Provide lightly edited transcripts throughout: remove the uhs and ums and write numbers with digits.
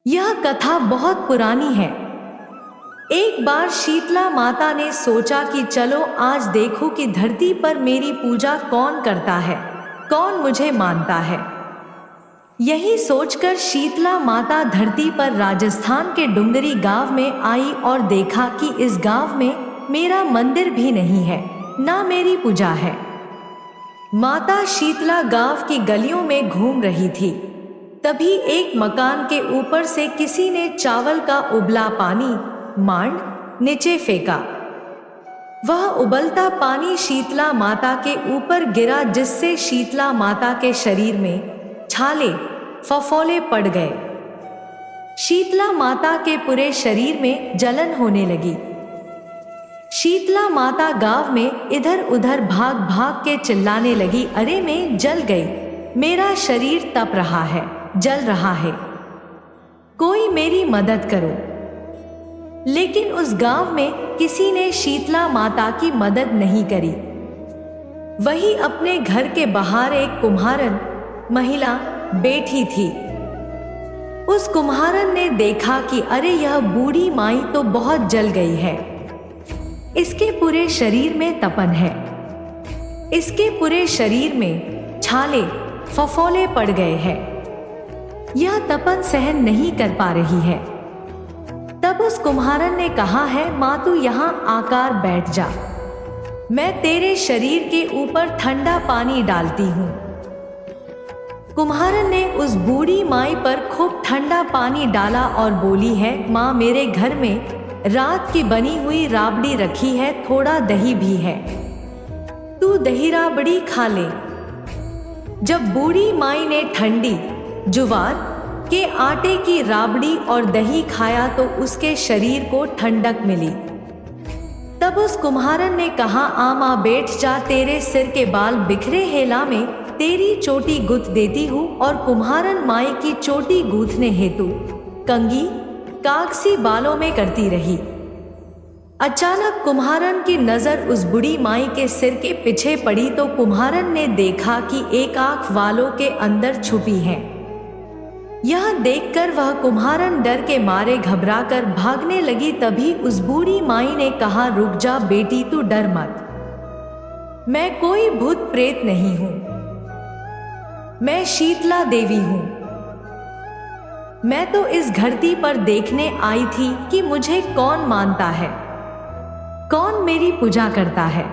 यह कथा बहुत पुरानी है। एक बार शीतला माता ने सोचा कि चलो आज देखो कि धरती पर मेरी पूजा कौन करता है, कौन मुझे मानता है। यही सोचकर शीतला माता धरती पर राजस्थान के डुंगरी गांव में आई और देखा कि इस गांव में मेरा मंदिर भी नहीं है, ना मेरी पूजा है। माता शीतला गांव की गलियों में घूम रही थी। तभी एक मकान के ऊपर से किसी ने चावल का उबला पानी मांड नीचे फेंका। वह उबलता पानी शीतला माता के ऊपर गिरा, जिससे शीतला माता के शरीर में छाले फफोले पड़ गए। शीतला माता के पूरे शरीर में जलन होने लगी। शीतला माता गांव में इधर उधर भाग भाग के चिल्लाने लगी, अरे मैं जल गई, मेरा शरीर तप रहा है, जल रहा है, कोई मेरी मदद करो। लेकिन उस गांव में किसी ने शीतला माता की मदद नहीं करी। वही अपने घर के बाहर एक कुम्हारन महिला बैठी थी। उस कुम्हारन ने देखा कि अरे यह बूढ़ी माई तो बहुत जल गई है, इसके पूरे शरीर में तपन है, इसके पूरे शरीर में छाले फफोले पड़ गए हैं, यह तपन सहन नहीं कर पा रही है। तब उस कुम्हारन ने कहा है, माँ तू यहाँ आकर बैठ जा, मैं तेरे शरीर के ऊपर ठंडा पानी डालती हूँ। कुम्हारन ने उस बूढ़ी माई पर खूब ठंडा पानी डाला और बोली है, माँ मेरे घर में रात की बनी हुई राबड़ी रखी है, थोड़ा दही भी है, तू दही राबड़ी खा ले। जब बूढ़ी माई ने ठंडी ज्वार के आटे की राबड़ी और दही खाया तो उसके शरीर को ठंडक मिली। तब उस कुम्हारन ने कहा, आमा बैठ जा, तेरे सिर के बाल बिखरे हेला में तेरी चोटी गुथ देती हूँ। और कुम्हारन माई की चोटी गूंथने हेतु कंघी कागसी बालों में करती रही। अचानक कुम्हारन की नजर उस बूढ़ी माई के सिर के पीछे पड़ी तो कुम्हारन ने देखा कि एक आंख वालों के अंदर छुपी है। यह देखकर वह कुम्हारन डर के मारे घबराकर भागने लगी। तभी उस बूढ़ी माई ने कहा, रुक जा बेटी, तू डर मत, मैं कोई भूत प्रेत नहीं हूं, मैं शीतला देवी हूं। मैं तो इस धरती पर देखने आई थी कि मुझे कौन मानता है, कौन मेरी पूजा करता है।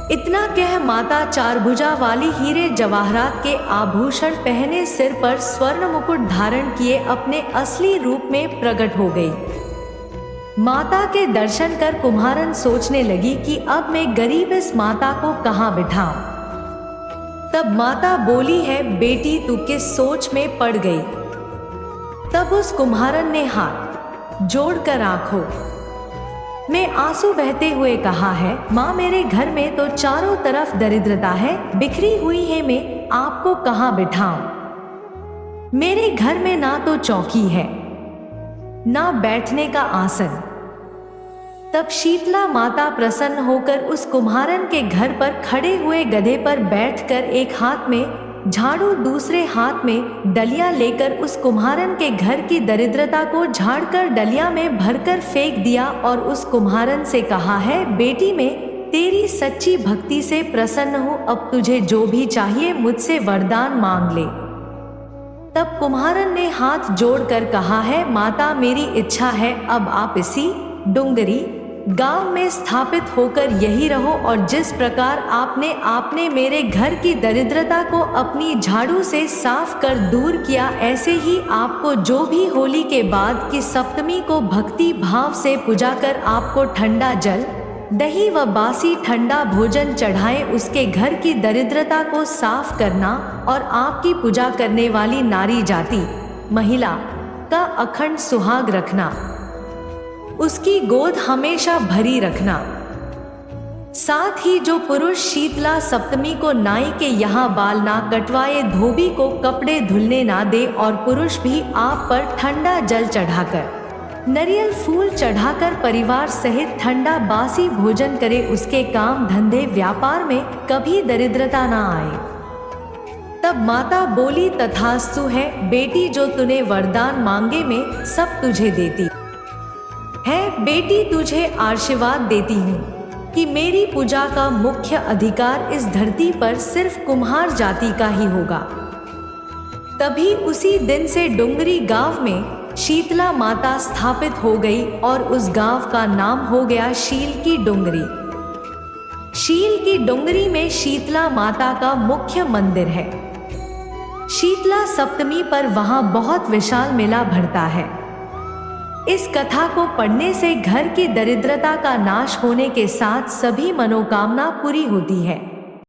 इतना कह माता चारभुजा वाली हीरे जवाहरात के आभूषण पहने, सिर पर स्वर्ण मुकुट धारण किए अपने असली रूप में प्रकट हो गई। माता के दर्शन कर कुम्हारन सोचने लगी कि अब मैं गरीब इस माता को कहाँ बिठाऊं। तब माता बोली है, बेटी तू किस सोच में पड़ गई। तब उस कुम्हारन ने हाथ जोड़कर आंखों में आंसू बहते हुए कहा है, माँ मेरे घर में तो चारों तरफ दरिद्रता है, बिखरी हुई है, मैं आपको कहाँ बिठाऊं। मेरे घर में ना तो चौकी है, ना बैठने का आसन। तब शीतला माता प्रसन्न होकर उस कुम्हारन के घर पर खड़े हुए गधे पर बैठकर एक हाथ में झाड़ू दूसरे हाथ में डलिया लेकर उस कुम्हारन के घर की दरिद्रता को झाड़कर डलिया में भरकर फेंक दिया और उस कुम्हारन से कहा है, बेटी मैं तेरी सच्ची भक्ति से प्रसन्न हूँ, अब तुझे जो भी चाहिए मुझसे वरदान मांग ले। तब कुम्हारन ने हाथ जोड़कर कहा है, माता मेरी इच्छा है अब आप इसी डुंगरी गांव में स्थापित होकर यही रहो और जिस प्रकार आपने मेरे घर की दरिद्रता को अपनी झाड़ू से साफ कर दूर किया, ऐसे ही आपको जो भी होली के बाद की सप्तमी को भक्ति भाव से पूजा कर आपको ठंडा जल दही व बासी ठंडा भोजन चढ़ाए, उसके घर की दरिद्रता को साफ करना और आपकी पूजा करने वाली नारी जाति महिला का अखंड सुहाग रखना, उसकी गोद हमेशा भरी रखना। साथ ही जो पुरुष शीतला सप्तमी को नाई के यहाँ बाल ना कटवाए, धोबी को कपड़े धुलने ना दे और पुरुष भी आप पर ठंडा जल चढ़ाकर नारियल फूल चढ़ाकर परिवार सहित ठंडा बासी भोजन करे, उसके काम धंधे व्यापार में कभी दरिद्रता ना आए। तब माता बोली, तथास्तु है बेटी, जो तूने वरदान मांगे में सब तुझे देती है। बेटी, तुझे आशीर्वाद देती हूँ कि मेरी पूजा का मुख्य अधिकार इस धरती पर सिर्फ कुम्हार जाति का ही होगा। तभी उसी दिन से डुंगरी गांव में शीतला माता स्थापित हो गई और उस गांव का नाम हो गया शील की डुंगरी। शील की डुंगरी में शीतला माता का मुख्य मंदिर है। शीतला सप्तमी पर वहां बहुत विशाल मेला भरता है। इस कथा को पढ़ने से घर की दरिद्रता का नाश होने के साथ सभी मनोकामना पूरी होती है।